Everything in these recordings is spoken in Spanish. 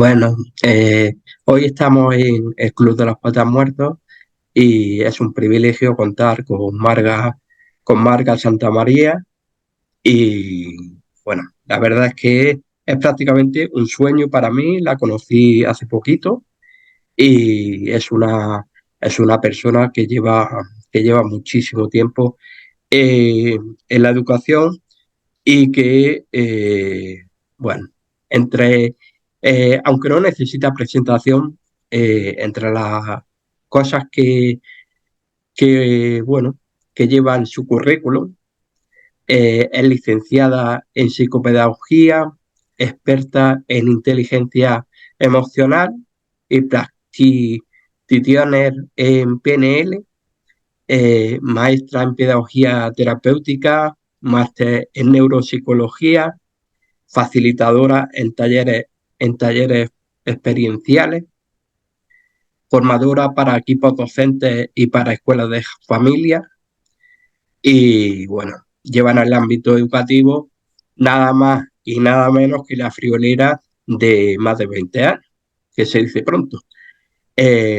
Bueno, hoy estamos en el Club de los Poetas Muertos y es un privilegio contar con Marga Santamaría y bueno, la verdad es que es prácticamente un sueño para mí. La conocí hace poquito y es una persona que lleva muchísimo tiempo en la educación y que, bueno, entre, aunque no necesita presentación, entre las cosas bueno, que lleva en su currículum, es licenciada en psicopedagogía, experta en inteligencia emocional y practitioner en PNL, maestra en pedagogía terapéutica, máster en neuropsicología, facilitadora en talleres experienciales, formadora para equipos docentes y para escuelas de familia y bueno, llevan al ámbito educativo nada más y nada menos que la friolera de más de 20 años, que se dice pronto.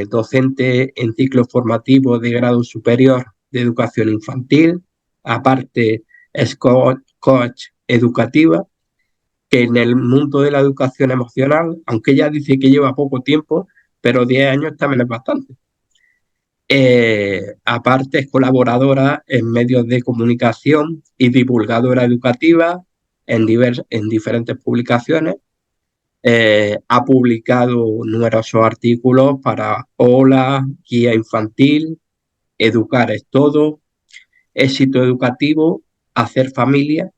Docente en ciclos formativos de grado superior de educación infantil, aparte es coach educativa, que en el mundo de la educación emocional, aunque ella dice que lleva poco tiempo, pero 10 años también es bastante. Aparte es colaboradora en medios de comunicación y divulgadora educativa en diferentes publicaciones. Ha publicado numerosos artículos para Hola, Guía Infantil, Educar es Todo, Éxito Educativo, Hacer Familia,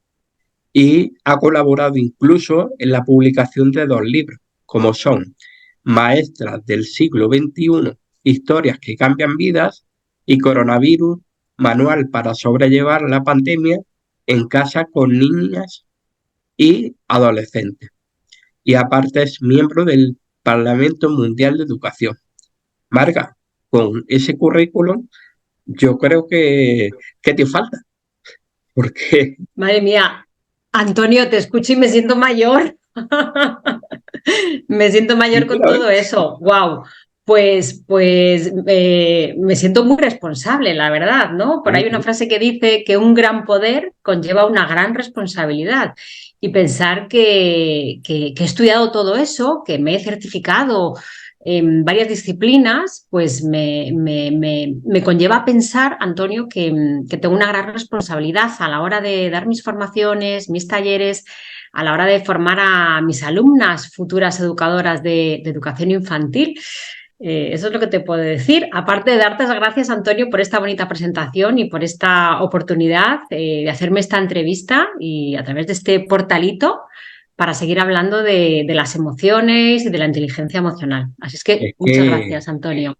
y ha colaborado incluso en la publicación de dos libros, como son Maestras del siglo XXI, historias que cambian vidas, y Coronavirus, manual para sobrellevar la pandemia en casa con niñas y adolescentes. Y aparte es miembro del Parlamento Mundial de Educación. Marga, con ese currículum, yo creo que te falta, porque Madre mía, Antonio, te escucho y me siento mayor. Me siento mayor con todo sinceramente, eso. Wow. Me siento muy responsable, la verdad, ¿no? Por ahí una frase que dice que un gran poder conlleva una gran responsabilidad. Y pensar que he estudiado todo eso, que me he certificado en varias disciplinas, pues me conlleva a pensar, Antonio, que tengo una gran responsabilidad a la hora de dar mis formaciones, mis talleres, a la hora de formar a mis alumnas, futuras educadoras de educación infantil. Eso es lo que te puedo decir. Aparte de darte las gracias, Antonio, por esta bonita presentación y por esta oportunidad de hacerme esta entrevista y a través de este portalito para seguir hablando de las emociones y de la inteligencia emocional. Así es que es muchas que gracias, Antonio.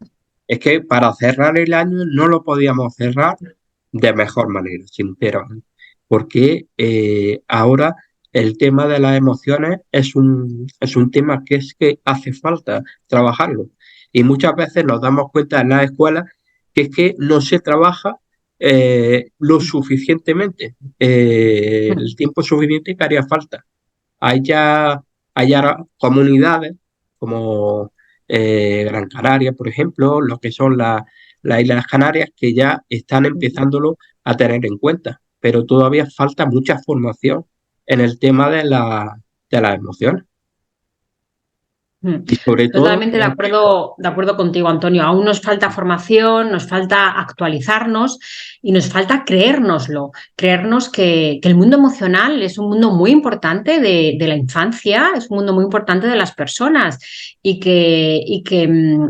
Es que para cerrar el año no lo podíamos cerrar de mejor manera, sinceramente, porque ahora el tema de las emociones es un tema que hace falta trabajarlo. Y muchas veces nos damos cuenta en las escuelas que es que no se trabaja lo suficientemente, el tiempo suficiente que haría falta. Hay ya comunidades como Gran Canaria, por ejemplo, lo que son las Islas Canarias, que ya están empezándolo a tener en cuenta, pero todavía falta mucha formación en el tema de las emociones. Mm. Y sobre todo, Totalmente de acuerdo contigo, Antonio. Aún nos falta formación, nos falta actualizarnos y nos falta creérnoslo, creernos que el mundo emocional es un mundo muy importante de la infancia, es un mundo muy importante de las personas y que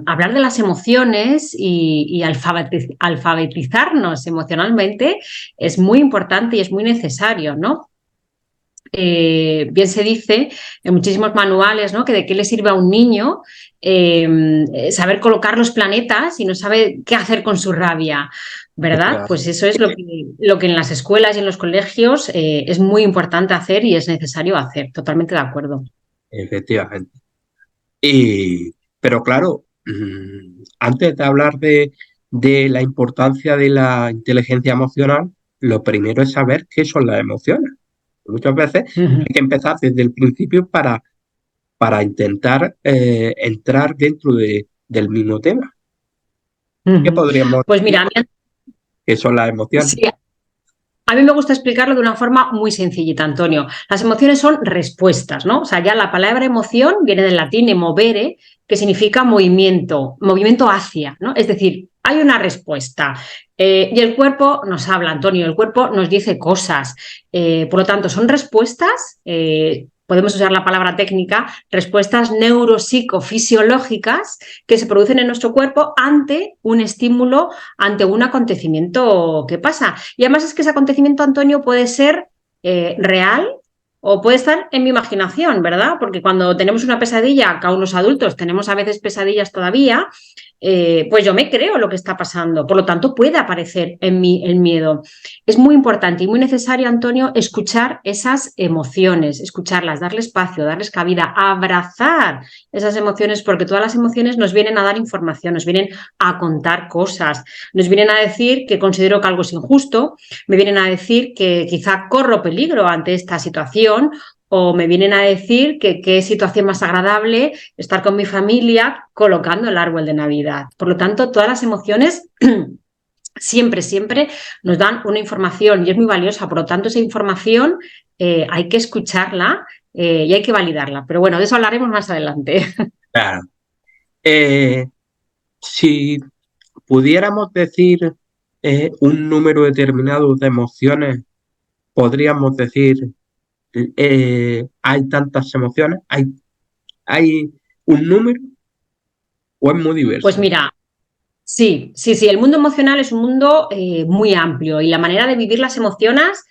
hablar de las emociones y alfabetizarnos emocionalmente es muy importante y es muy necesario, ¿no? Bien se dice en muchísimos manuales, ¿no? Que de qué le sirve a un niño saber colocar los planetas y no sabe qué hacer con su rabia, ¿verdad? Pues efectivamente, eso es lo que en las escuelas y en los colegios es muy importante hacer y es necesario hacer. Totalmente de acuerdo. efectivamente. Pero claro, antes de hablar de la importancia de la inteligencia emocional, lo primero es saber qué son las emociones. Muchas veces hay que empezar desde el principio para intentar entrar dentro del mismo tema. ¿Qué podríamos Pues decir mira, que son las emociones? sí, a mí me gusta explicarlo de una forma muy sencillita, Antonio. Las emociones son respuestas, ¿no? O sea, ya la palabra emoción viene del latín emovere, que significa movimiento, movimiento hacia, ¿no? Es decir, hay una respuesta. Y el cuerpo nos habla, Antonio, el cuerpo nos dice cosas. Por lo tanto, son respuestas, podemos usar la palabra técnica, respuestas neuropsicofisiológicas que se producen en nuestro cuerpo ante un estímulo, ante un acontecimiento que pasa. Y además es que ese acontecimiento, Antonio, puede ser real o puede estar en mi imaginación, ¿verdad? Porque cuando tenemos una pesadilla, que aún los adultos tenemos a veces pesadillas todavía, pues yo me creo lo que está pasando. Por lo tanto, puede aparecer en mí el miedo. Es muy importante y muy necesario, Antonio, escuchar esas emociones, escucharlas, darle espacio, darles cabida, abrazar esas emociones, porque todas las emociones nos vienen a dar información, nos vienen a contar cosas, nos vienen a decir que considero que algo es injusto, me vienen a decir que quizá corro peligro ante esta situación, o me vienen a decir que qué situación más agradable estar con mi familia colocando el árbol de Navidad. Por lo tanto, todas las emociones siempre, siempre nos dan una información y es muy valiosa. Por lo tanto, esa información hay que escucharla y hay que validarla. Pero bueno, de eso hablaremos más adelante. Claro. Si pudiéramos decir un número determinado de emociones, podríamos decir, hay tantas emociones, hay un número o es muy Pues diverso. mira, sí, sí, sí, el mundo emocional es un mundo muy amplio y la manera de vivir las emociones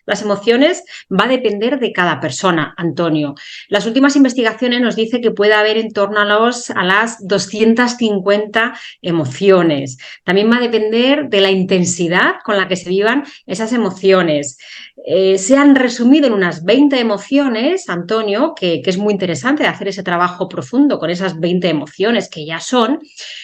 va a depender de cada persona, Antonio. Las últimas investigaciones nos dicen que puede haber en torno a las 250 emociones. También va a depender de la intensidad con la que se vivan esas emociones. Se han resumido en unas 20 emociones, Antonio, que es muy interesante hacer ese trabajo profundo con esas 20 emociones que ya son,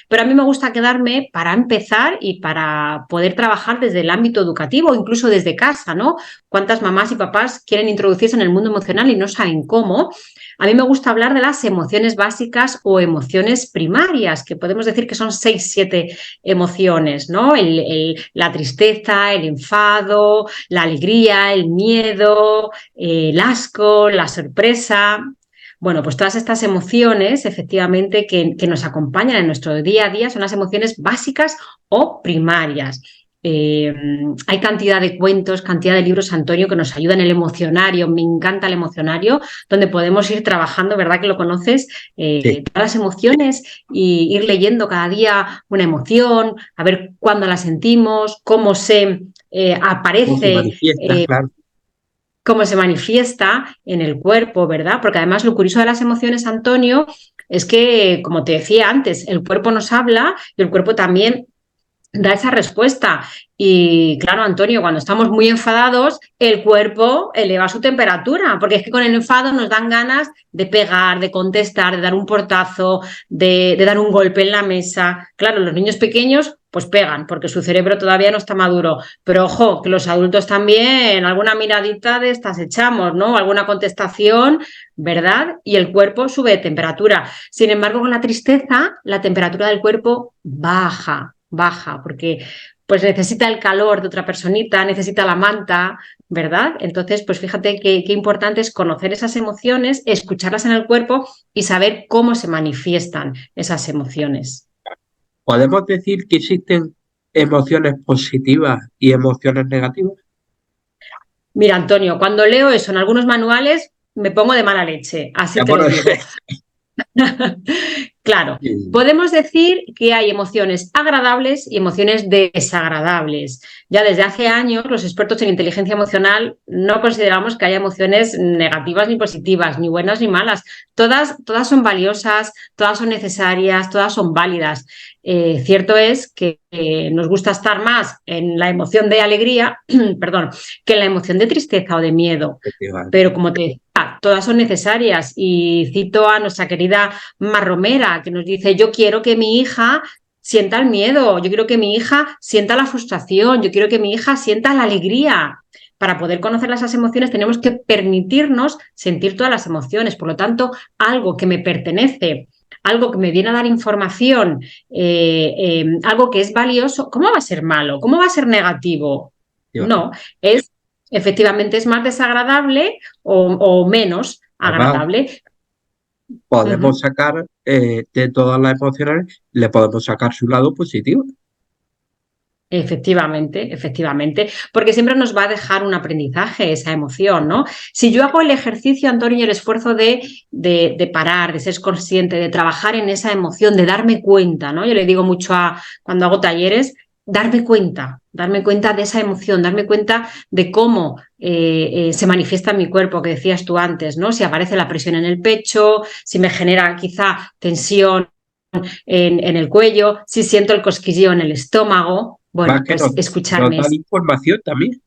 pero a mí me gusta quedarme para empezar y para poder trabajar desde el ámbito educativo, incluso desde casa, ¿no? ¿Cuántas mamás y papás quieren introducirse en el mundo emocional y no saben cómo? A mí me gusta hablar de las emociones básicas o emociones primarias, que podemos decir que son 6, 7 emociones, ¿no? La tristeza, el enfado, la alegría, el miedo, el asco, la sorpresa. Bueno, pues todas estas emociones, efectivamente, que nos acompañan en nuestro día a día son las emociones básicas o primarias. Hay cantidad de cuentos, cantidad de libros, Antonio, que nos ayudan en el emocionario. Me encanta el emocionario, donde podemos ir trabajando, ¿verdad que lo conoces? Sí, Todas las emociones y ir leyendo cada día una emoción, a ver cuándo la sentimos, cómo se cómo se aparece. manifiesta, claro. Cómo se manifiesta en el cuerpo, ¿verdad? Porque además lo curioso de las emociones, Antonio, es que, como te decía antes, el cuerpo nos habla y el cuerpo también da esa respuesta. Y claro, Antonio, cuando estamos muy enfadados, el cuerpo eleva su temperatura, porque es que con el enfado nos dan ganas de pegar, de contestar, de dar un portazo, de dar un golpe en la mesa. Claro, los niños pequeños pues pegan, porque su cerebro todavía no está maduro. Pero ojo, que los adultos también, alguna miradita de estas echamos, ¿no? Alguna contestación, ¿verdad? Y el cuerpo sube de temperatura. Sin embargo, con la tristeza, la temperatura del cuerpo baja, porque pues necesita el calor de otra personita, necesita la manta, ¿verdad? Entonces, pues fíjate qué importante es conocer esas emociones, escucharlas en el cuerpo y saber cómo se manifiestan esas emociones. ¿Podemos decir que existen emociones positivas y emociones negativas? Mira, Antonio, cuando leo eso en algunos manuales me pongo de mala leche, así Ya, te lo bueno, digo. Claro, sí, podemos decir que hay emociones agradables y emociones desagradables. Ya desde hace años los expertos en inteligencia emocional no consideramos que haya emociones negativas ni positivas, ni buenas ni malas. Todas son valiosas, todas son necesarias, todas son válidas. Cierto es que nos gusta estar más en la emoción de alegría, perdón, que en la emoción de tristeza o de miedo. efectivamente. Pero como te decía, todas son necesarias y cito a nuestra querida Mar Romera, que nos dice, yo quiero que mi hija sienta el miedo, yo quiero que mi hija sienta la frustración, yo quiero que mi hija sienta la alegría. para poder conocer esas emociones tenemos que permitirnos sentir todas las emociones. Por lo tanto, algo que me pertenece, algo que me viene a dar información, algo que es valioso, ¿cómo va a ser malo? ¿Cómo va a ser negativo? No, es efectivamente es más desagradable o menos Además, agradable. podemos sacar de todas las emociones, le podemos sacar su lado positivo. Efectivamente, efectivamente, porque siempre nos va a dejar un aprendizaje esa emoción, ¿no? Si yo hago el ejercicio, Antonio, y el esfuerzo de parar, de ser consciente, de trabajar en esa emoción, de darme cuenta, ¿no? Yo le digo mucho cuando hago talleres, darme cuenta de esa emoción, darme cuenta de cómo se manifiesta en mi cuerpo, que decías tú antes, ¿no? Si aparece la presión en el pecho, si me genera quizá tensión en el cuello, si siento el cosquilleo en el estómago, Más bueno, que pues nos escucharme dan información también,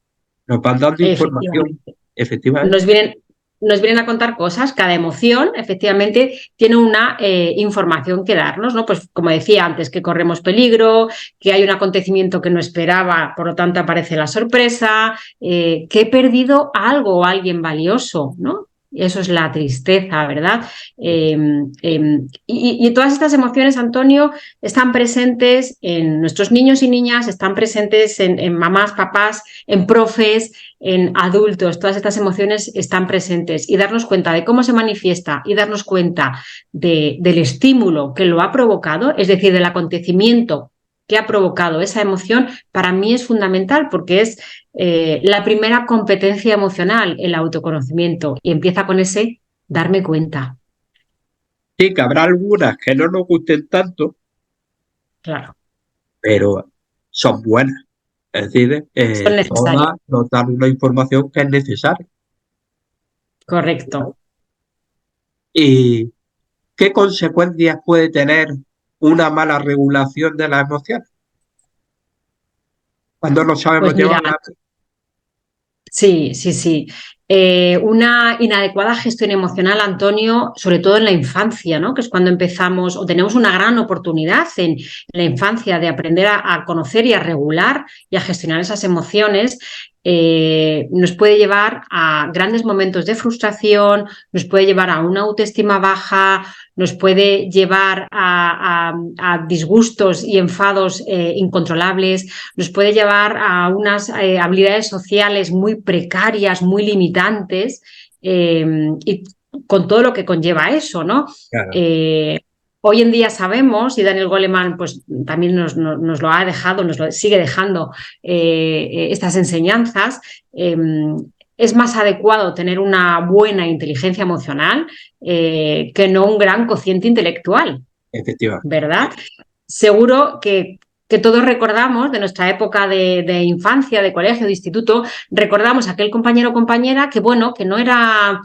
nos van dando información, efectivamente. efectivamente. Nos vienen a contar cosas, cada emoción efectivamente tiene una información que darnos, ¿no? Pues como decía antes, que corremos peligro, que hay un acontecimiento que no esperaba, por lo tanto aparece la sorpresa, que he perdido algo o alguien valioso, ¿no? Eso es la tristeza, ¿verdad? Y todas estas emociones, Antonio, están presentes en nuestros niños y niñas, están presentes en mamás, papás, en profes, en adultos. Todas estas emociones están presentes y darnos cuenta de cómo se manifiesta y darnos cuenta del estímulo que lo ha provocado, es decir, del acontecimiento que ha provocado esa emoción, para mí es fundamental porque es la primera competencia emocional, el autoconocimiento, y empieza con ese darme cuenta. Sí, que habrá algunas que no nos gusten tanto, Claro, pero son buenas. Es decir, son necesarias. todas nos dan una información que es necesaria. Correcto. ¿Y qué consecuencias puede tener una mala regulación de las emociones? Cuando no sabemos Pues mira, llevarlas. sí, sí, sí. Una inadecuada gestión emocional, Antonio, sobre todo en la infancia, ¿no? Que es cuando empezamos o tenemos una gran oportunidad en la infancia de aprender a conocer y a regular y a gestionar esas emociones. Nos puede llevar a grandes momentos de frustración, nos puede llevar a una autoestima baja, nos puede llevar a disgustos y enfados incontrolables, nos puede llevar a unas habilidades sociales muy precarias, muy limitantes, y con todo lo que conlleva eso, ¿no? Claro. Eh, Hoy en día sabemos, y Daniel Goleman pues, también nos lo ha dejado, nos lo sigue dejando estas enseñanzas, es más adecuado tener una buena inteligencia emocional que no un gran cociente intelectual, Efectivamente. ¿verdad? Seguro que todos recordamos de nuestra época de infancia, de colegio, de instituto, recordamos a aquel compañero o compañera que, bueno, que no era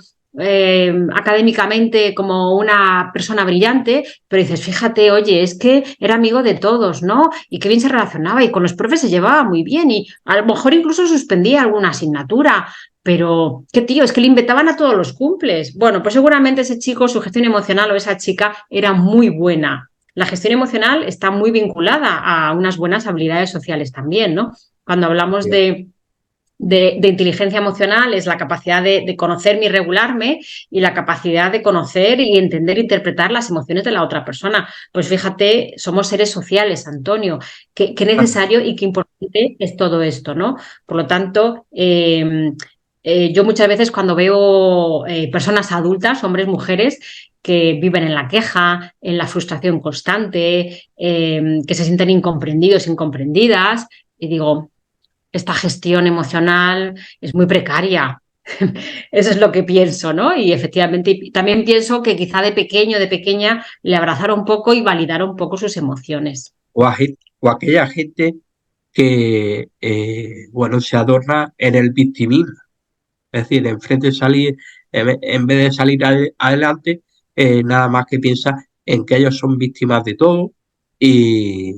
académicamente como una persona brillante, pero dices, fíjate, oye, es que era amigo de todos, ¿no? Y qué bien se relacionaba y con los profes se llevaba muy bien y a lo mejor incluso suspendía alguna asignatura. Pero, qué tío, es que le invitaban a todos los cumples. Bueno, pues seguramente ese chico, su gestión emocional o esa chica era muy buena. La gestión emocional está muy vinculada a unas buenas habilidades sociales también, ¿no? Cuando hablamos de inteligencia emocional es la capacidad de conocerme y regularme y la capacidad de conocer y entender e interpretar las emociones de la otra persona. Pues fíjate, somos seres sociales, Antonio, qué necesario y qué importante es todo esto, ¿no? Por lo tanto, yo muchas veces cuando veo personas adultas, hombres, mujeres, que viven en la queja, en la frustración constante, que se sienten incomprendidos, incomprendidas, y digo, esta gestión emocional es muy precaria. Eso es lo que pienso, ¿no? Y efectivamente también pienso que quizá de pequeño, de pequeña, le abrazara un poco y validara un poco sus emociones. O aquella gente que, bueno, se adorna en el victimismo. Es decir, enfrente de salir, en vez de salir adelante, nada más que piensa en que ellos son víctimas de todo y,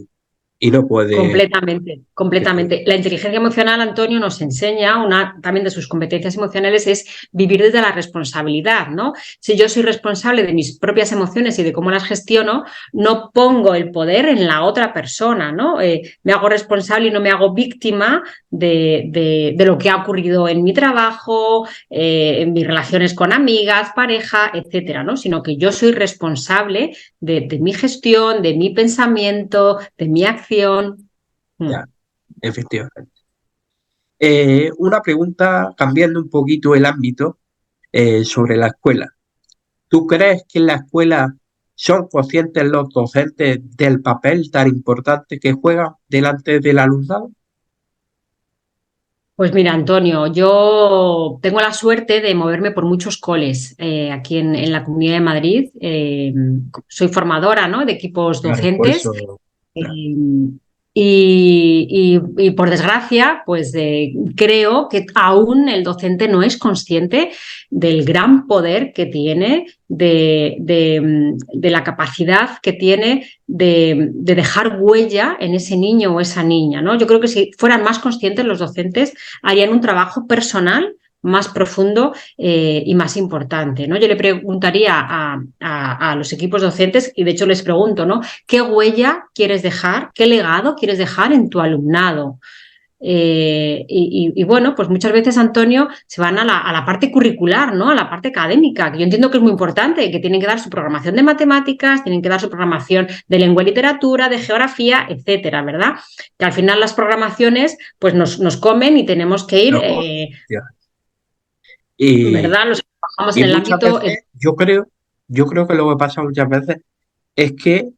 y no puede... Completamente, completamente. La inteligencia emocional, Antonio, nos enseña, una también de sus competencias emocionales es vivir desde la responsabilidad, ¿no? Si yo soy responsable de mis propias emociones y de cómo las gestiono, no pongo el poder en la otra persona, ¿no? Me hago responsable y no me hago víctima de lo que ha ocurrido en mi trabajo, en mis relaciones con amigas, pareja, etcétera, ¿no? Sino que yo soy responsable de mi gestión, de mi pensamiento, de mi acción. Ya, efectivamente. Una pregunta, cambiando un poquito el ámbito, sobre la escuela. ¿Tú crees que en la escuela son conscientes los docentes del papel tan importante que juegan delante del alumnado? Pues mira, Antonio, yo tengo la suerte de moverme por muchos coles aquí en la Comunidad de Madrid. Soy formadora, ¿no?, de equipos Claro, por docentes. eso, claro. Eh, y por desgracia, pues creo que aún el docente no es consciente del gran poder que tiene, de la capacidad que tiene de dejar huella en ese niño o esa niña, ¿no? Yo creo que si fueran más conscientes los docentes harían un trabajo personal más profundo y más importante, ¿no? Yo le preguntaría a los equipos docentes, y de hecho les pregunto, ¿no?, ¿qué huella quieres dejar? ¿Qué legado quieres dejar en tu alumnado? Bueno, pues muchas veces, Antonio, se van a la parte curricular, ¿no?, a la parte académica, que yo entiendo que es muy importante, que tienen que dar su programación de matemáticas, tienen que dar su programación de lengua y literatura, de geografía, etcétera, ¿verdad? Que al final las programaciones pues nos comen y tenemos que ir, No, efectivamente. Y, ¿verdad? Los que trabajamos y en el muchas ámbito. veces, yo creo que lo que pasa muchas veces es que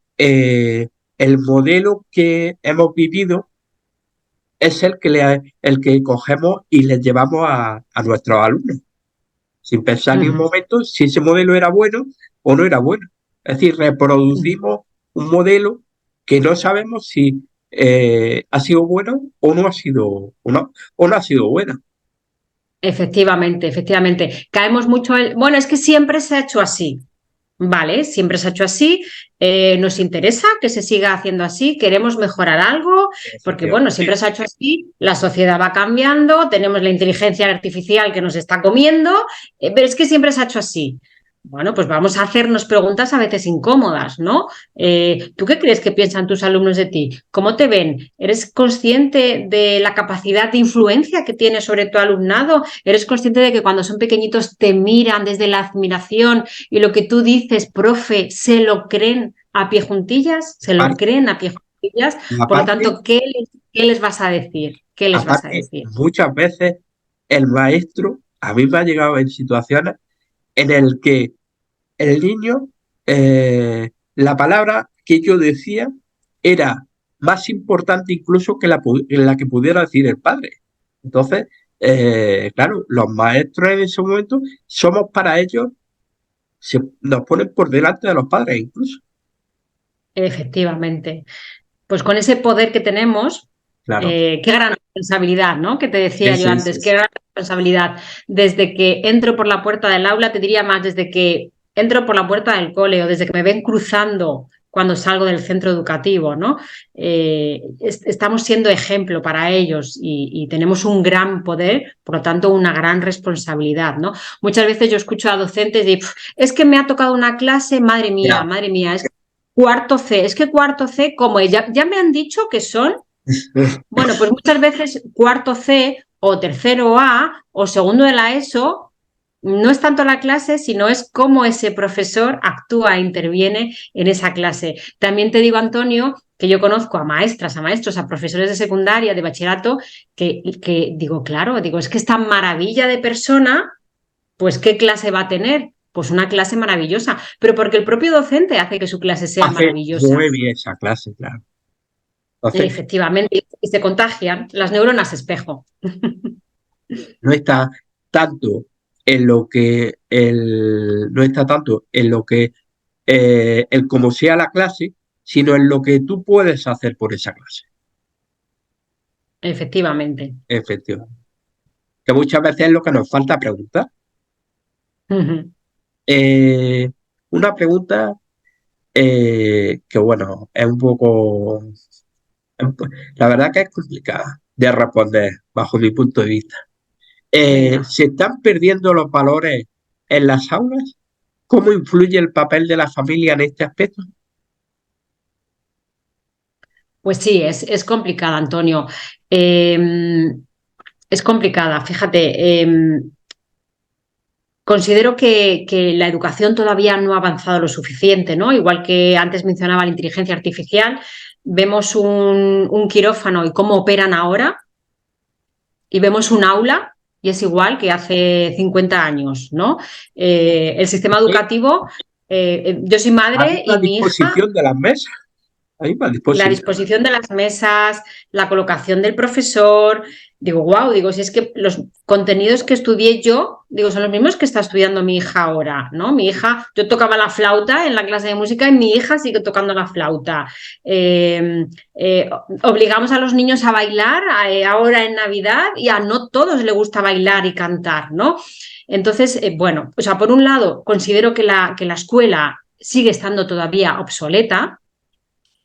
el modelo que hemos vivido es el que cogemos y le llevamos a nuestros alumnos, sin pensar ni un Ujú, momento si ese modelo era bueno o no era bueno. Es decir, ujú. reproducimos un modelo que no sabemos si ha sido bueno o no ha sido, o no ha sido bueno. Efectivamente, efectivamente. Caemos mucho en... Bueno, es que siempre se ha hecho así. Vale, siempre se ha hecho así, nos interesa que se siga haciendo así, queremos mejorar algo, porque bueno, Efectivamente. siempre se ha hecho así, la sociedad va cambiando, tenemos la inteligencia artificial que nos está comiendo, pero es que siempre se ha hecho así. Bueno, pues vamos a hacernos preguntas a veces incómodas, ¿no? ¿Tú qué crees que piensan tus alumnos de ti? ¿Cómo te ven? ¿Eres consciente de la capacidad de influencia que tienes sobre tu alumnado? ¿Eres consciente de que cuando son pequeñitos te miran desde la admiración y lo que tú dices, profe, se lo creen a pie juntillas? ¿Se lo Aparte, creen a pie juntillas? y Por lo aparte, tanto, qué les vas a decir? ¿Qué les vas a aparte, decir? muchas veces el maestro, a mí me ha llegado en situaciones en el que el niño, la palabra que yo decía era más importante incluso que la que pudiera decir el padre. Entonces, claro, los maestros en ese momento somos para ellos, nos ponen por delante de los padres incluso. Efectivamente. Pues con ese poder que tenemos, Claro, qué gran responsabilidad, ¿no? Que te decía yo ese antes, qué es. gran responsabilidad. Desde que entro por la puerta del aula, te diría más, desde que entro por la puerta del cole o desde que me ven cruzando cuando salgo del centro educativo, ¿no? Estamos siendo ejemplo para ellos y tenemos un gran poder, por lo tanto, una gran responsabilidad, ¿no? Muchas veces yo escucho a docentes y es que me ha tocado una clase, Ya. madre mía, es cuarto C, es que cuarto C, como es, ya me han dicho que son, bueno, pues muchas veces cuarto C o tercero A o segundo de la ESO no es tanto la clase, sino es cómo ese profesor actúa e interviene en esa clase. También te digo, Antonio, que yo conozco a maestras, a maestros, a profesores de secundaria, de bachillerato, que digo, claro, digo, es que esta maravilla de persona, pues ¿qué clase va a tener? Pues una clase maravillosa, pero porque el propio docente hace que su clase sea Hace maravillosa. muy bien esa clase, claro. Entonces, Efectivamente, y se contagian las neuronas espejo. no está tanto no está tanto en lo que el cómo sea la clase, sino en lo que tú puedes hacer por esa clase. Efectivamente. Efectivamente. Que muchas veces es lo que nos falta preguntar. Ujú. Eh, una pregunta que, bueno, es un poco La verdad que es complicada de responder bajo mi punto de vista. Venga. ¿Se están perdiendo los valores en las aulas? ¿Cómo influye el papel de la familia en este aspecto? Pues sí, es complicada, Antonio. Eh, es complicada, fíjate. Considero que la educación todavía no ha avanzado lo suficiente, ¿no? Igual que antes mencionaba la inteligencia artificial, vemos un quirófano y cómo operan ahora, y vemos un aula y es igual que hace 50 años, ¿no? El sistema educativo, yo soy La madre misma y mi hija. disposición de las mesas, la misma La disposición. disposición de las mesas, la colocación del profesor, digo, wow, digo, si es que los contenidos que estudié yo, digo, son los mismos que está estudiando mi hija ahora, ¿no? Mi hija, yo tocaba la flauta en la clase de música y mi hija sigue tocando la flauta. Eh, Obligamos a los niños a bailar ahora en Navidad y a no todos les gusta bailar y cantar, ¿no? Entonces, bueno, o sea, por un lado, considero que la escuela sigue estando todavía obsoleta.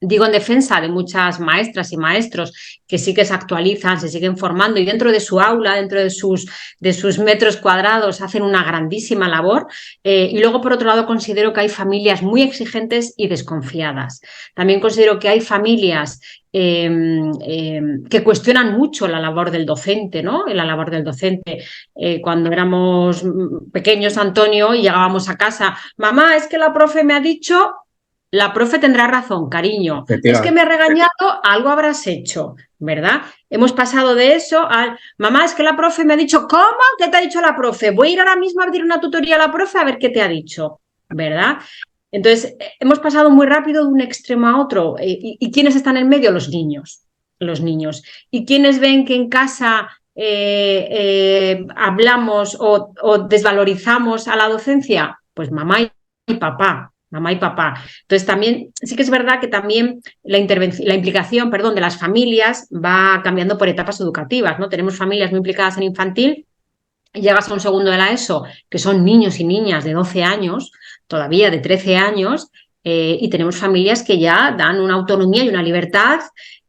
Digo en defensa de muchas maestras y maestros que sí que se actualizan, se siguen formando y dentro de su aula, dentro de sus metros cuadrados, hacen una grandísima labor. Y luego, por otro lado, considero que hay familias muy exigentes y desconfiadas. También considero que hay familias que cuestionan mucho la labor del docente, ¿no? La labor del docente. Cuando éramos pequeños, Antonio, y llegábamos a casa, mamá, es que la profe me ha dicho. La profe tendrá razón, cariño. Es que me Efectivamente. ha regañado, algo habrás hecho, ¿verdad? Hemos pasado de eso a, mamá, es que la profe me ha dicho, ¿cómo? ¿Qué te ha dicho la profe? Voy a ir ahora mismo a pedir una tutoría a la profe a ver qué te ha dicho, ¿verdad? Entonces, hemos pasado muy rápido de un extremo a otro. ¿Y quiénes están en medio? Los niños. Los niños. ¿Y quiénes ven que en casa hablamos o desvalorizamos a la docencia? Pues mamá y papá. Mamá y papá. Entonces, también, sí que es verdad que también la implicación, perdón, de las familias va cambiando por etapas educativas, ¿no? Tenemos familias muy implicadas en infantil, llegas a un segundo de la ESO, que son niños y niñas de 12 años, todavía de 13 años, y tenemos familias que ya dan una autonomía y una libertad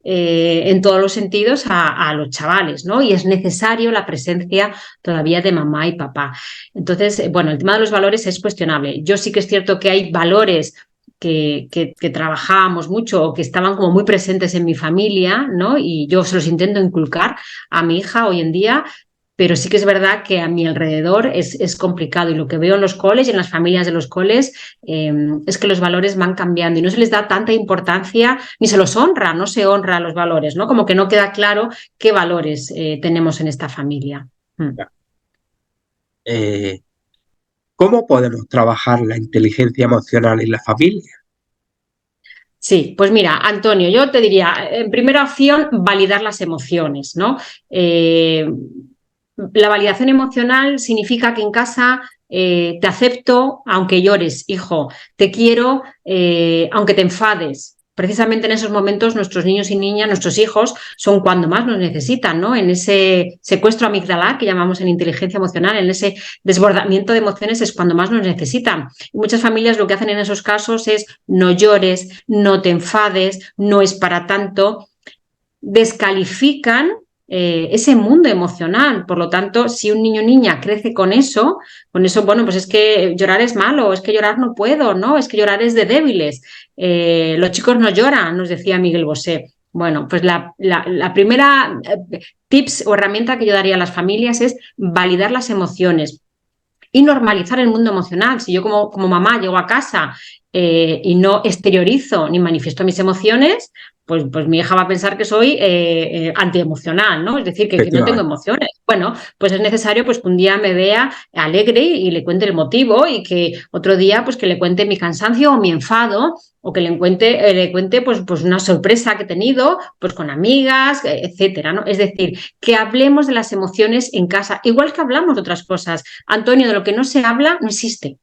en todos los sentidos a los chavales, ¿no? Y es necesario la presencia todavía de mamá y papá. Entonces, bueno, el tema de los valores es cuestionable. Yo sí que es cierto que hay valores que trabajábamos mucho o que estaban como muy presentes en mi familia, ¿no? Y yo se los intento inculcar a mi hija hoy en día, pero sí que es verdad que a mi alrededor es complicado y lo que veo en los coles y en las familias de los coles es que los valores van cambiando y no se les da tanta importancia ni se los honra, no se honra los valores, ¿no? Como que no queda claro qué valores tenemos en esta familia. Eh, ¿Cómo podemos trabajar la inteligencia emocional en la familia? Sí, pues mira, Antonio, yo te diría, en primera opción, validar las emociones, ¿no? La validación emocional significa que en casa te acepto aunque llores, hijo, te quiero aunque te enfades. Precisamente en esos momentos nuestros niños y niñas, nuestros hijos, son cuando más nos necesitan, ¿no? En ese secuestro amigdalar que llamamos en inteligencia emocional, en ese desbordamiento de emociones es cuando más nos necesitan. Y muchas familias lo que hacen en esos casos es no llores, no te enfades, no es para tanto, descalifican ese mundo emocional. Por lo tanto, si un niño o niña crece con eso, bueno, pues es que llorar es malo, es que llorar no puedo, ¿no? Es que llorar es de débiles. Los chicos no lloran, nos decía Miguel Bosé. Bueno, pues la primera tips o herramienta que yo daría a las familias es validar las emociones y normalizar el mundo emocional. Si yo como mamá llego a casa y no exteriorizo ni manifiesto mis emociones, pues mi hija va a pensar que soy antiemocional, ¿no? Es decir, que no tengo Efectivamente. emociones. Bueno, pues es necesario pues, que un día me vea alegre y le cuente el motivo y que otro día pues que le cuente mi cansancio o mi enfado o que le cuente pues una sorpresa que he tenido pues con amigas, etcétera, ¿no? Es decir, que hablemos de las emociones en casa, igual que hablamos de otras cosas. Antonio, de lo que no se habla no existe.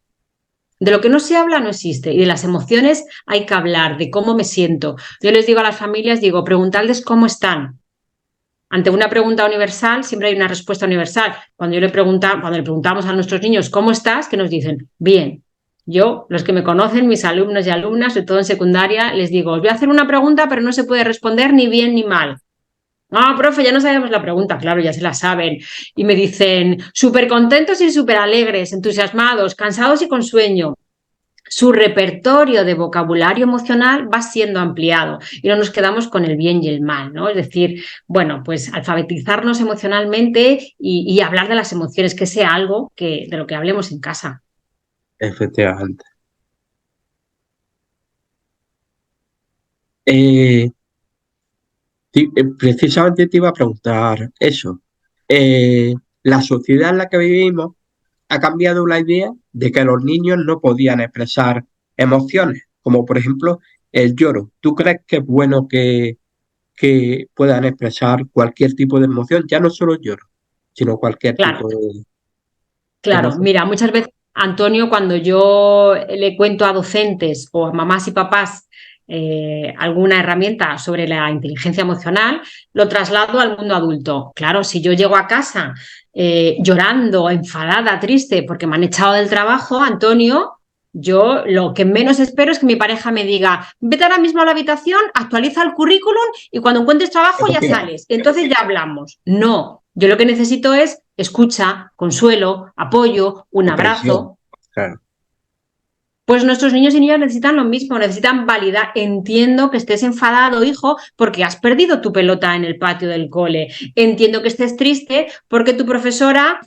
De lo que no se habla no existe y de las emociones hay que hablar, de cómo me siento. Yo les digo a las familias, digo, preguntarles cómo están. Ante una pregunta universal siempre hay una respuesta universal. Cuando le preguntamos a nuestros niños cómo estás, que nos dicen bien. Yo, los que me conocen, mis alumnos y alumnas, sobre todo en secundaria, les digo, os voy a hacer una pregunta, pero no se puede responder ni bien ni mal. Ah, profe, ya no sabemos la pregunta, claro, ya se la saben. Y me dicen, súper contentos y súper alegres, entusiasmados, cansados y con sueño. Su repertorio de vocabulario emocional va siendo ampliado y no nos quedamos con el bien y el mal, ¿no? Es decir, bueno, pues alfabetizarnos emocionalmente y hablar de las emociones, que sea algo de lo que hablemos en casa. efectivamente. Eh, Precisamente te iba a preguntar eso. La sociedad en la que vivimos ha cambiado la idea de que los niños no podían expresar emociones, como por ejemplo el lloro. ¿Tú crees que es bueno que puedan expresar cualquier tipo de emoción? Ya no solo lloro, sino cualquier Claro, tipo de claro. emoción. Mira, muchas veces, Antonio, cuando yo le cuento a docentes o a mamás y papás alguna herramienta sobre la inteligencia emocional, lo traslado al mundo adulto. Claro, si yo llego a casa llorando, enfadada, triste, porque me han echado del trabajo, Antonio, yo lo que menos espero es que mi pareja me diga, vete ahora mismo a la habitación, actualiza el currículum y cuando encuentres trabajo ya Efectivamente, sales. Entonces ya hablamos. No, yo lo que necesito es escucha, consuelo, apoyo, un comprensión, abrazo. claro, Pues nuestros niños y niñas necesitan lo mismo, necesitan validar. Entiendo que estés enfadado, hijo, porque has perdido tu pelota en el patio del cole. Entiendo que estés triste porque tu profesora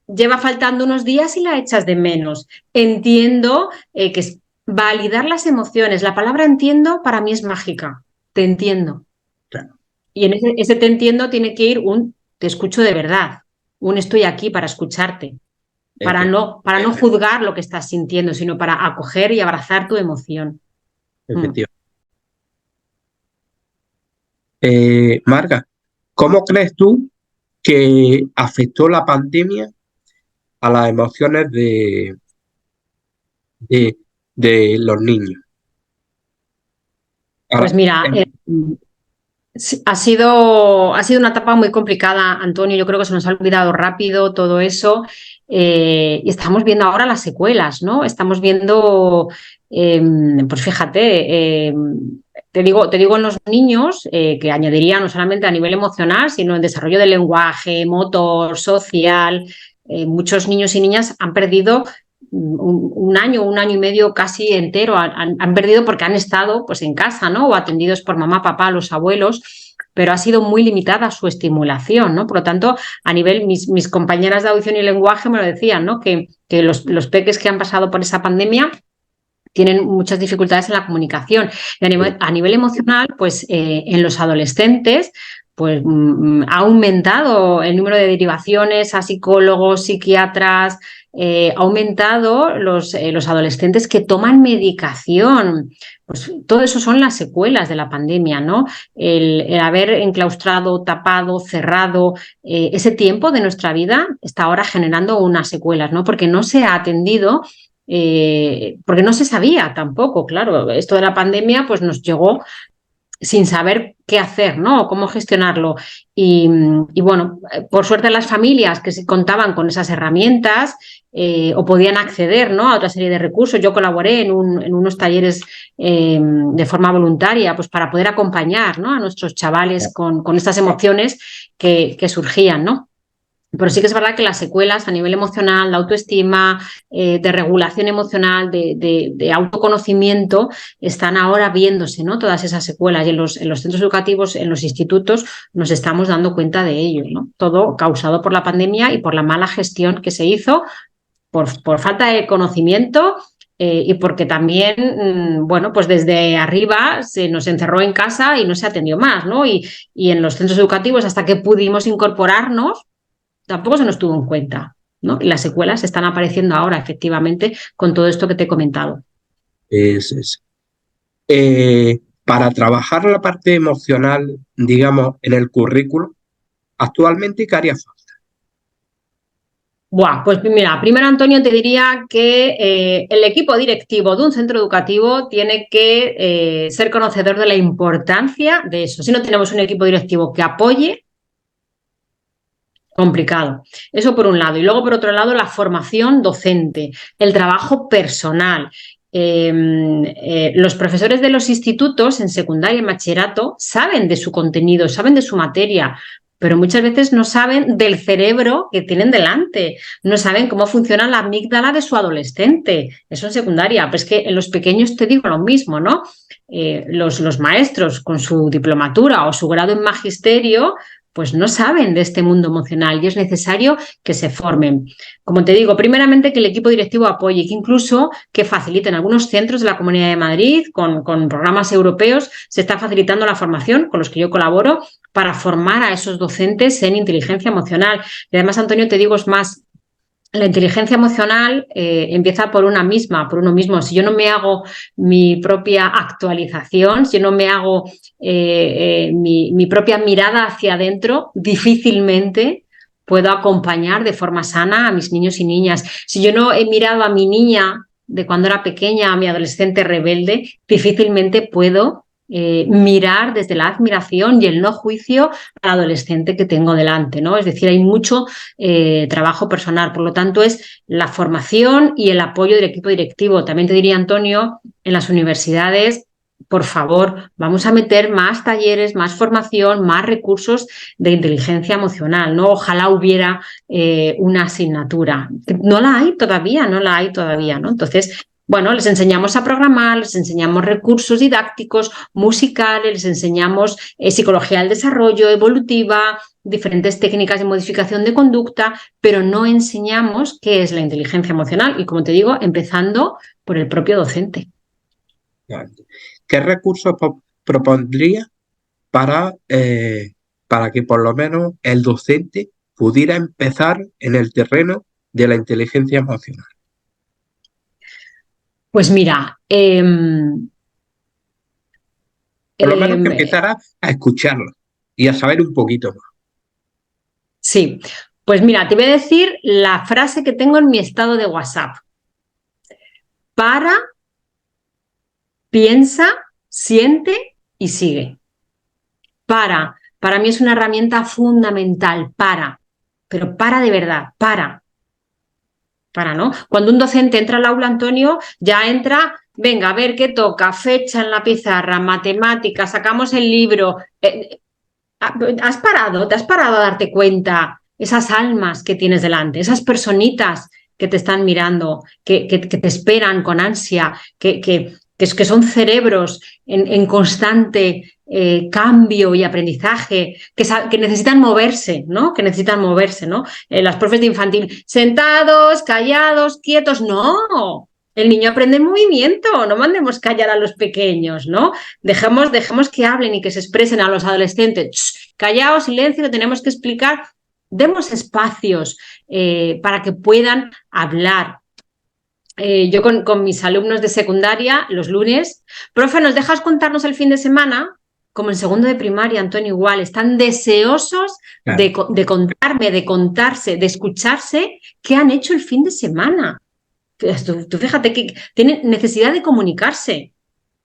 lleva faltando unos días y la echas de menos. Entiendo que es validar las emociones. La palabra entiendo para mí es mágica. Te entiendo. claro, Y en ese te entiendo tiene que ir un te escucho de verdad, un estoy aquí para escucharte, efe- para no juzgar lo que estás sintiendo, sino para acoger y abrazar tu emoción. Mm. efectivamente. Marga, ¿cómo crees tú que afectó la pandemia a las emociones de, de los niños? Pues Ahora, mira, sí, ha sido una etapa muy complicada, Antonio. Yo creo que se nos ha olvidado rápido todo eso. Y estamos viendo ahora las secuelas, ¿no? Estamos viendo, pues fíjate, te digo en los niños, que añadiría no solamente a nivel emocional, sino en desarrollo del lenguaje, motor, social. Muchos niños y niñas han perdido un año y medio casi entero, han perdido porque han estado pues en casa, ¿no? O atendidos por mamá, papá, los abuelos, pero ha sido muy limitada su estimulación, ¿no? Por lo tanto, a nivel, mis compañeras de audición y lenguaje me lo decían, ¿no? Que los peques que han pasado por esa pandemia tienen muchas dificultades en la comunicación. Y a nivel emocional, pues en los adolescentes, pues ha aumentado el número de derivaciones a psicólogos, psiquiatras, ha aumentado los adolescentes que toman medicación. Pues todo eso son las secuelas de la pandemia, ¿no? El haber enclaustrado, tapado, cerrado ese tiempo de nuestra vida está ahora generando unas secuelas, ¿no? Porque no se ha atendido porque no se sabía tampoco, claro, esto de la pandemia pues nos llegó sin saber qué hacer, ¿no? O cómo gestionarlo. Y bueno, por suerte las familias que contaban con esas herramientas o podían acceder, ¿no? A otra serie de recursos. Yo colaboré en unos talleres de forma voluntaria pues para poder acompañar, ¿no? A nuestros chavales con estas emociones que surgían, ¿no? Pero sí que es verdad que las secuelas a nivel emocional, de autoestima, de regulación emocional, de autoconocimiento, están ahora viéndose, ¿no? Todas esas secuelas. Y en los centros educativos, en los institutos, nos estamos dando cuenta de ello, ¿no? Todo causado por la pandemia y por la mala gestión que se hizo, por falta de conocimiento. Y porque también, bueno, pues desde arriba se nos encerró en casa y no se atendió más, ¿no? Y en los centros educativos, hasta que pudimos incorporarnos, tampoco se nos tuvo en cuenta, ¿no? Y las secuelas están apareciendo ahora, efectivamente, con todo esto que te he comentado. es. Para trabajar la parte emocional, digamos, en el currículo, actualmente, ¿qué haría falta? Buah, pues mira, primero Antonio te diría que el equipo directivo de un centro educativo tiene que ser conocedor de la importancia de eso. Si no tenemos un equipo directivo que apoye, complicado. Eso por un lado. Y luego, por otro lado, la formación docente, el trabajo personal. Los profesores de los institutos en secundaria y en bachillerato saben de su contenido, saben de su materia, pero muchas veces no saben del cerebro que tienen delante, no saben cómo funciona la amígdala de su adolescente. Eso en secundaria, pues que en los pequeños te digo lo mismo, ¿no? Los maestros con su diplomatura o su grado en magisterio pues no saben de este mundo emocional y es necesario que se formen. Como te digo, primeramente que el equipo directivo apoye, que incluso que faciliten algunos centros de la Comunidad de Madrid con programas europeos, se está facilitando la formación con los que yo colaboro para formar a esos docentes en inteligencia emocional. Y además, Antonio, te digo, es más, la inteligencia emocional empieza por una misma, por uno mismo. Si yo no me hago mi propia actualización, si yo no me hago mi propia mirada hacia adentro, difícilmente puedo acompañar de forma sana a mis niños y niñas. Si yo no he mirado a mi niña de cuando era pequeña, a mi adolescente rebelde, difícilmente puedo mirar desde la admiración y el no juicio al adolescente que tengo delante, ¿no? Es decir, hay mucho trabajo personal, por lo tanto es la formación y el apoyo del equipo directivo. También te diría, Antonio, en las universidades, por favor, vamos a meter más talleres, más formación, más recursos de inteligencia emocional, ¿no? Ojalá hubiera una asignatura. No la hay todavía, ¿no? Entonces, bueno, les enseñamos a programar, les enseñamos recursos didácticos, musicales, les enseñamos psicología del desarrollo, evolutiva, diferentes técnicas de modificación de conducta, pero no enseñamos qué es la inteligencia emocional y, como te digo, empezando por el propio docente. ¿Qué recursos propondría para que por lo menos el docente pudiera empezar en el terreno de la inteligencia emocional? Pues mira, Por lo menos que empezara a escucharlo y a saber un poquito más. Sí, pues mira, te voy a decir la frase que tengo en mi estado de WhatsApp. Para, piensa, siente y sigue. Para mí es una herramienta fundamental, pero para de verdad, ¿no? Cuando un docente entra al aula, Antonio, ya entra, venga, a ver qué toca, fecha en la pizarra, matemáticas, sacamos el libro. ¿Te has parado a darte cuenta esas almas que tienes delante, esas personitas que te están mirando, que te esperan con ansia, que son cerebros en constante cambio y aprendizaje, que necesitan moverse, ¿no? Que necesitan moverse, ¿no? Las profes de infantil, sentados, callados, quietos, no. El niño aprende en movimiento, no mandemos callar a los pequeños, ¿no? Dejemos que hablen y que se expresen a los adolescentes. Shh, callaos, silencio, que tenemos que explicar. Demos espacios para que puedan hablar. Yo con mis alumnos de secundaria, los lunes, profe, ¿nos dejas contarnos el fin de semana? Como en segundo de primaria, Antonio, igual, están deseosos de contarme, de contarse, de escucharse qué han hecho el fin de semana. Tú fíjate que tienen necesidad de comunicarse.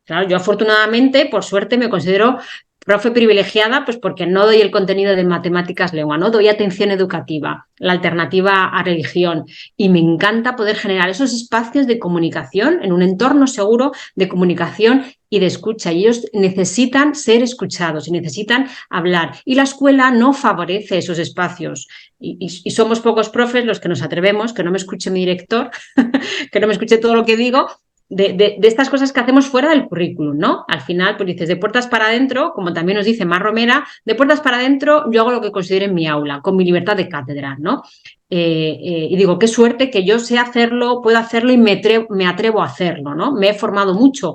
Claro, yo afortunadamente, por suerte, me considero profe privilegiada, pues porque no doy el contenido de matemáticas lengua, no doy atención educativa, la alternativa a religión, y me encanta poder generar esos espacios de comunicación en un entorno seguro de comunicación y de escucha, y ellos necesitan ser escuchados y necesitan hablar, y la escuela no favorece esos espacios, y somos pocos profes los que nos atrevemos, que no me escuche mi director, que no me escuche todo lo que digo, de estas cosas que hacemos fuera del currículum, ¿no? Al final, pues dices, de puertas para adentro, como también nos dice Mar Romera, de puertas para adentro yo hago lo que considere en mi aula, con mi libertad de cátedra, ¿no? Y digo, qué suerte que yo sé hacerlo, puedo hacerlo y me atrevo a hacerlo, ¿no? Me he formado mucho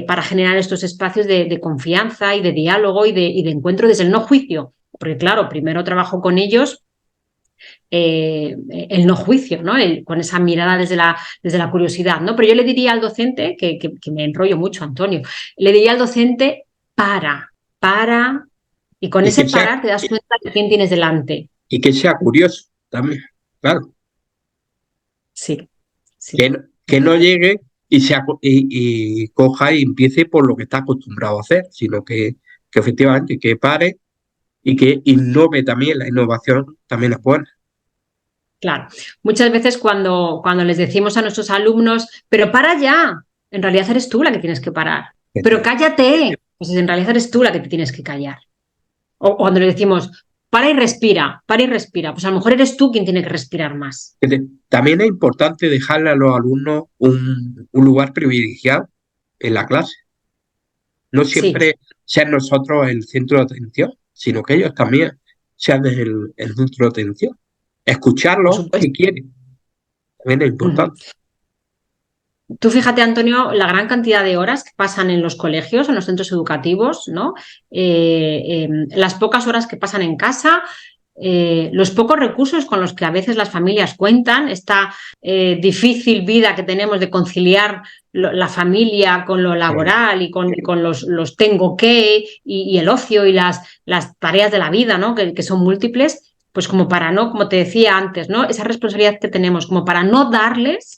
para generar estos espacios de confianza y de diálogo y de encuentro desde el no juicio, porque claro, primero trabajo con ellos el no juicio, ¿no? Con esa mirada desde la curiosidad, ¿no? Pero yo le diría al docente, que me enrollo mucho, Antonio, le diría al docente, para, y con ese parar te das cuenta de quién tienes delante. Y que sea curioso también, claro. Sí. Que no llegue y coja y empiece por lo que está acostumbrado a hacer, sino que efectivamente que pare y que innove también. La innovación también es buena. Claro, muchas veces cuando les decimos a nuestros alumnos, pero para ya, en realidad eres tú la que tienes que parar, pero cállate, pues en realidad eres tú la que te tienes que callar. O cuando le decimos, para y respira, pues a lo mejor eres tú quien tiene que respirar más. También es importante dejarle a los alumnos un lugar privilegiado en la clase. No Sí. siempre ser nosotros el centro de atención, sino que ellos también sean el centro de atención. Por Escucharlos supuesto. si quieren, también es Ujú. importante. Tú fíjate, Antonio, la gran cantidad de horas que pasan en los colegios, en los centros educativos, ¿no? Las pocas horas que pasan en casa, los pocos recursos con los que a veces las familias cuentan, esta difícil vida que tenemos de conciliar la familia con lo laboral y con los tengo que y el ocio y las tareas de la vida, ¿no? Que son múltiples, pues como para no, como te decía antes, ¿no? Esa responsabilidad que tenemos, como para no darles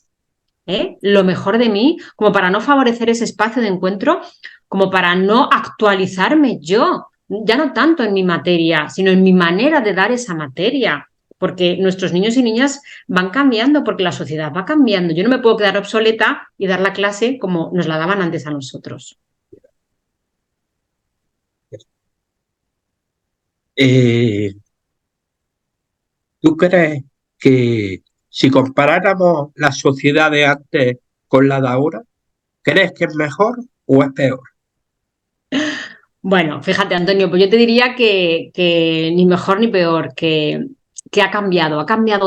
lo mejor de mí, como para no favorecer ese espacio de encuentro, como para no actualizarme yo, ya no tanto en mi materia, sino en mi manera de dar esa materia, porque nuestros niños y niñas van cambiando, porque la sociedad va cambiando. Yo no me puedo quedar obsoleta y dar la clase como nos la daban antes a nosotros. Eh, ¿Tú crees que si comparáramos la sociedad de antes con la de ahora, crees que es mejor o es peor? Bueno, fíjate, Antonio, pues yo te diría que ni mejor ni peor, que ha cambiado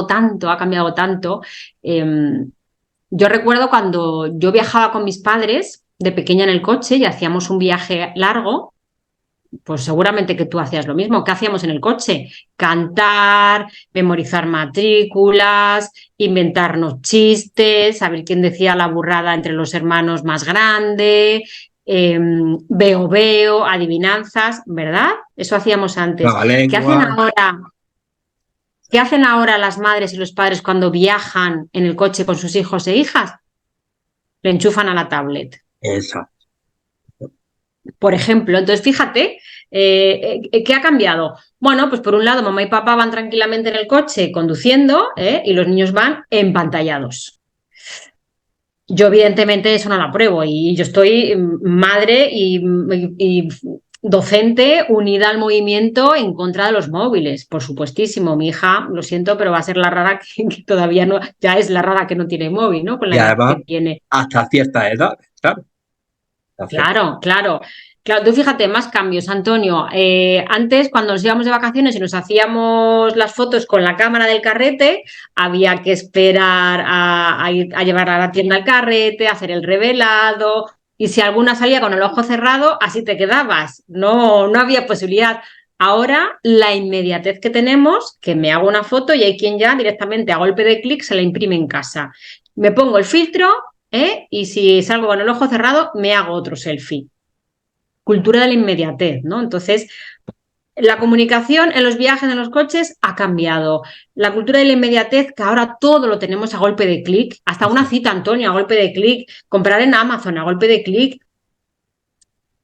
tanto, ha cambiado tanto. Yo recuerdo cuando yo viajaba con mis padres de pequeña en el coche y hacíamos un viaje largo, pues seguramente que tú hacías lo mismo. ¿Qué hacíamos en el coche? Cantar, memorizar matrículas, inventarnos chistes, saber quién decía la burrada entre los hermanos más grande, veo, adivinanzas, ¿verdad? Eso hacíamos antes. La ¿Qué hacen lengua, ahora? ¿Qué hacen ahora las madres y los padres cuando viajan en el coche con sus hijos e hijas? Le enchufan a la tablet, esa. por ejemplo. Entonces, fíjate, ¿qué ha cambiado? Bueno, pues por un lado, mamá y papá van tranquilamente en el coche conduciendo y los niños van empantallados. Yo, evidentemente, eso no lo apruebo y yo estoy madre y docente unida al movimiento en contra de los móviles, por supuestísimo. Mi hija, lo siento, pero va a ser la rara que todavía no, ya es la rara que no tiene móvil, ¿no? Con la Y edad que además, tiene. hasta cierta edad, claro. Hasta cierta. Claro, claro. Claro, tú fíjate, más cambios, Antonio. Antes, cuando nos íbamos de vacaciones y nos hacíamos las fotos con la cámara del carrete, había que esperar a llevar a la tienda el carrete, hacer el revelado, y si alguna salía con el ojo cerrado, así te quedabas. No, no había posibilidad. Ahora, la inmediatez que tenemos, que me hago una foto y hay quien ya directamente a golpe de clic se la imprime en casa. Me pongo el filtro, y si salgo con el ojo cerrado, me hago otro selfie. Cultura de la inmediatez, ¿no? Entonces, la comunicación en los viajes, en los coches, ha cambiado. La cultura de la inmediatez, que ahora todo lo tenemos a golpe de clic, hasta una cita, Antonio, a golpe de clic, comprar en Amazon a golpe de clic,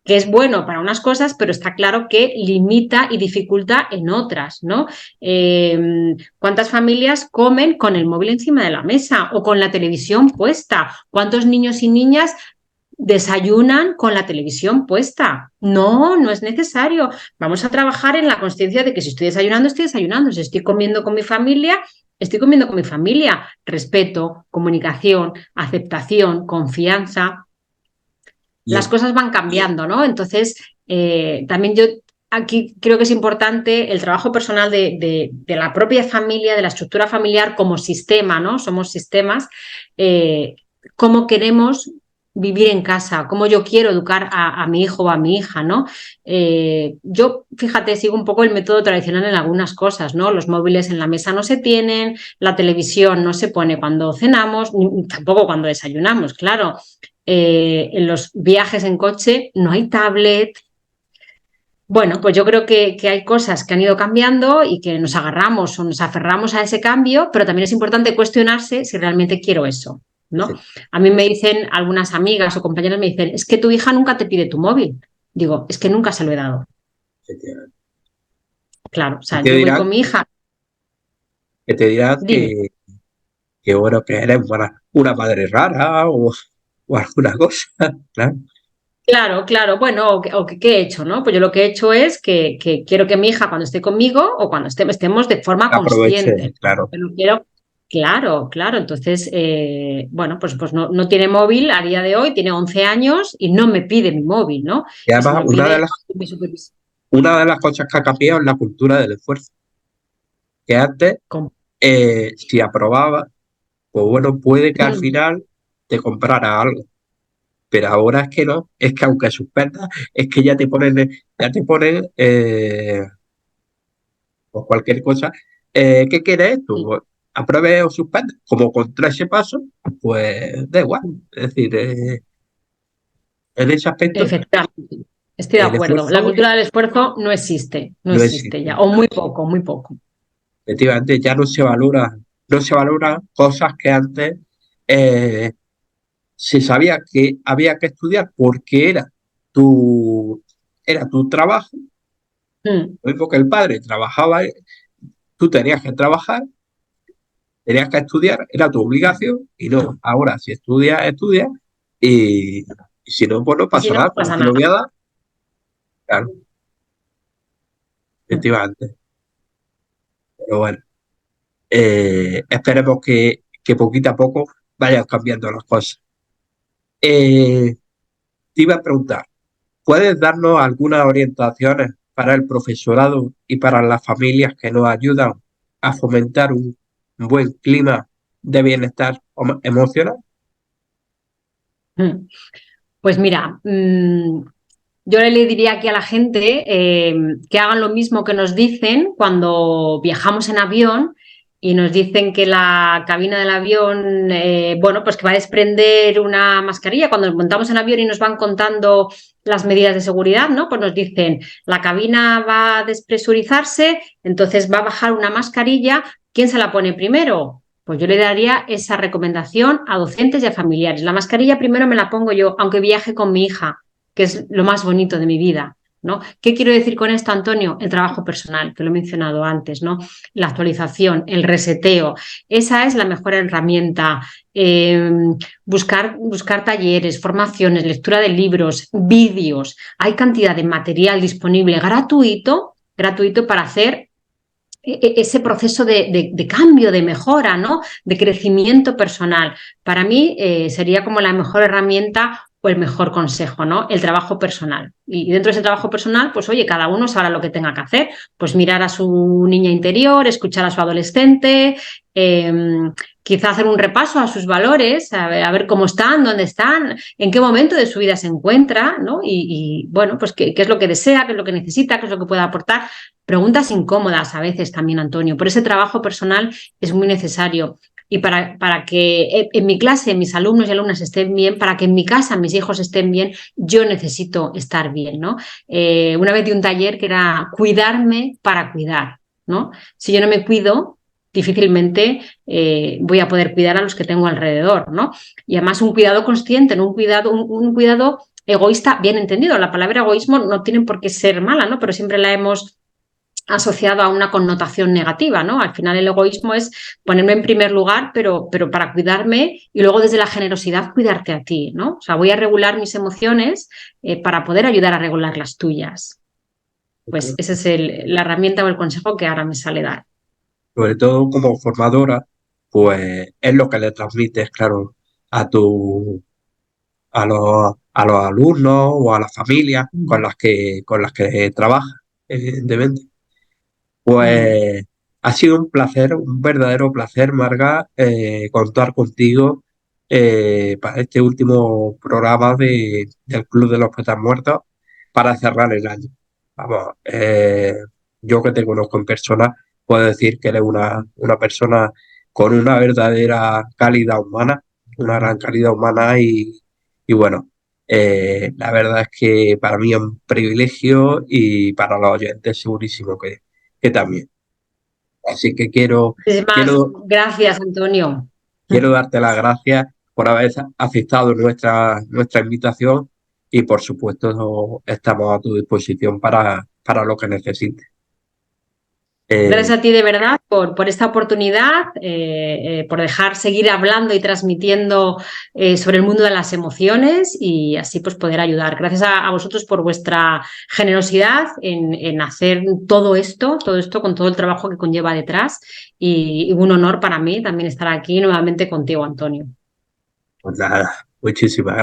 que es bueno para unas cosas, pero está claro que limita y dificulta en otras, ¿no? ¿Cuántas familias comen con el móvil encima de la mesa o con la televisión puesta? ¿Cuántos niños y niñas desayunan con la televisión puesta? No, no es necesario. Vamos a trabajar en la consciencia de que si estoy desayunando, estoy desayunando. Si estoy comiendo con mi familia, estoy comiendo con mi familia. Respeto, comunicación, aceptación, confianza. Y Las cosas van cambiando, ¿no? Entonces, también yo aquí creo que es importante el trabajo personal de la propia familia, de la estructura familiar como sistema, ¿no? Somos sistemas. Cómo queremos vivir en casa, cómo yo quiero educar a mi hijo o a mi hija, ¿no? Yo, fíjate, sigo un poco el método tradicional en algunas cosas, ¿no? Los móviles en la mesa no se tienen, la televisión no se pone cuando cenamos, ni tampoco cuando desayunamos, claro. En los viajes en coche no hay tablet. Bueno, pues yo creo que hay cosas que han ido cambiando y que nos agarramos o nos aferramos a ese cambio, pero también es importante cuestionarse si realmente quiero eso, ¿no? A mí me dicen algunas amigas o compañeras, me dicen, es que tu hija nunca te pide tu móvil. Digo, es que nunca se lo he dado. claro. O Y sea, yo voy con mi hija, que te dirán dime. que bueno, que eres una madre rara o alguna cosa, claro. Claro, claro. Bueno, ¿qué he hecho, no? Pues yo lo que he hecho es que quiero que mi hija cuando esté conmigo o cuando estemos de forma Aproveche, consciente. claro. Pero quiero, claro, claro. Entonces, bueno, pues no tiene móvil a día de hoy, tiene 11 años y no me pide mi móvil, ¿no? Y Y si me además, lo pide, mi supervisión. una de las cosas que ha cambiado es la cultura del esfuerzo. Que antes, si aprobaba, pues bueno, puede que al final te comprara algo. Pero ahora es que no, es que aunque suspendas, es que ya te ponen pues cualquier cosa. ¿Qué quieres tú? Pues, apruebe o suspende. Como contra ese paso, pues da igual. Es decir, en ese aspecto, Efectivamente, estoy de el acuerdo. La esfuerzo cultura del esfuerzo no no existe existe. ya, o muy poco, muy poco. Efectivamente, ya no se valoran cosas que antes eh, se sabía que había que estudiar porque tu, era tu trabajo. Mm. Lo mismo que el padre trabajaba, tú tenías que trabajar, tenías que estudiar, era tu obligación, y no, ahora si estudias, estudias, y, y si no, pues no Y si pasa no, nada, no como pasa te lo voy nada. a dar, claro, Mm. efectivamente. Pero bueno, esperemos que poquito a poco vayan cambiando las cosas. Eh, Te iba a preguntar, ¿puedes darnos algunas orientaciones para el profesorado y para las familias que nos ayudan a fomentar un buen clima de bienestar emocional? Mm. Pues mira, yo le diría aquí a la gente que hagan lo mismo que nos dicen cuando viajamos en avión y nos dicen que la cabina del avión, bueno, pues que va a desprender una mascarilla. Cuando nos montamos en avión y nos van contando las medidas de seguridad, ¿no? Pues nos dicen, la cabina va a despresurizarse, entonces va a bajar una mascarilla. ¿Quién se la pone primero? Pues yo le daría esa recomendación a docentes y a familiares. La mascarilla primero me la pongo yo, aunque viaje con mi hija, que es lo más bonito de mi vida, ¿no? ¿Qué quiero decir con esto, Antonio? El trabajo personal, que lo he mencionado antes, ¿no? La actualización, el reseteo, esa es la mejor herramienta. Buscar talleres, formaciones, lectura de libros, vídeos. Hay cantidad de material disponible gratuito para hacer ese proceso de cambio, de mejora, ¿no? De crecimiento personal. Para mí sería como la mejor herramienta o el mejor consejo, ¿no? El trabajo personal. Y dentro de ese trabajo personal, pues oye, cada uno sabrá lo que tenga que hacer. Pues mirar a su niña interior, escuchar a su adolescente, quizá hacer un repaso a sus valores, a ver cómo están, dónde están, en qué momento de su vida se encuentra, ¿no? Bueno, pues qué es lo que desea, qué es lo que necesita, qué es lo que puede aportar. Preguntas incómodas a veces también, Antonio. Por ese trabajo personal es muy necesario. Y para que en mi clase mis alumnos y alumnas estén bien, para que en mi casa mis hijos estén bien, yo necesito estar bien, ¿no? Una vez di un taller que era cuidarme para cuidar, ¿no? Si yo no me cuido, difícilmente voy a poder cuidar a los que tengo alrededor, ¿no? Y además un cuidado consciente, ¿no? Un cuidado egoísta, bien entendido. La palabra egoísmo no tiene por qué ser mala, ¿no? Pero siempre la hemos asociado a una connotación negativa, ¿no? Al final el egoísmo es ponerme en primer lugar, pero para cuidarme y luego desde la generosidad cuidarte a ti, ¿no? O sea, voy a regular mis emociones para poder ayudar a regular las tuyas. Pues esa es la herramienta o el consejo que ahora me sale dar. Sobre todo como formadora, pues es lo que le transmites, claro, a los alumnos o a las familias con las que trabajas, evidentemente. Mm. Pues ha sido un placer, un verdadero placer, Marga, contar contigo para este último programa del Club de los Poetas Muertos para cerrar el año. Vamos, yo que te conozco en persona, puedo decir que eres una persona con una verdadera calidad humana, una gran calidad humana y bueno, la verdad es que para mí es un privilegio y para los oyentes segurísimo que también. Así que quiero, Muchísimas quiero, gracias, Antonio. quiero darte las gracias por haber aceptado nuestra invitación y por supuesto estamos a tu disposición para lo que necesites. Gracias a ti de verdad por esta oportunidad, por dejar seguir hablando y transmitiendo sobre el mundo de las emociones y así pues poder ayudar. Gracias a vosotros por vuestra generosidad en hacer todo esto con todo el trabajo que conlleva detrás y un honor para mí también estar aquí nuevamente contigo, Antonio. Pues nada, muchísimas gracias.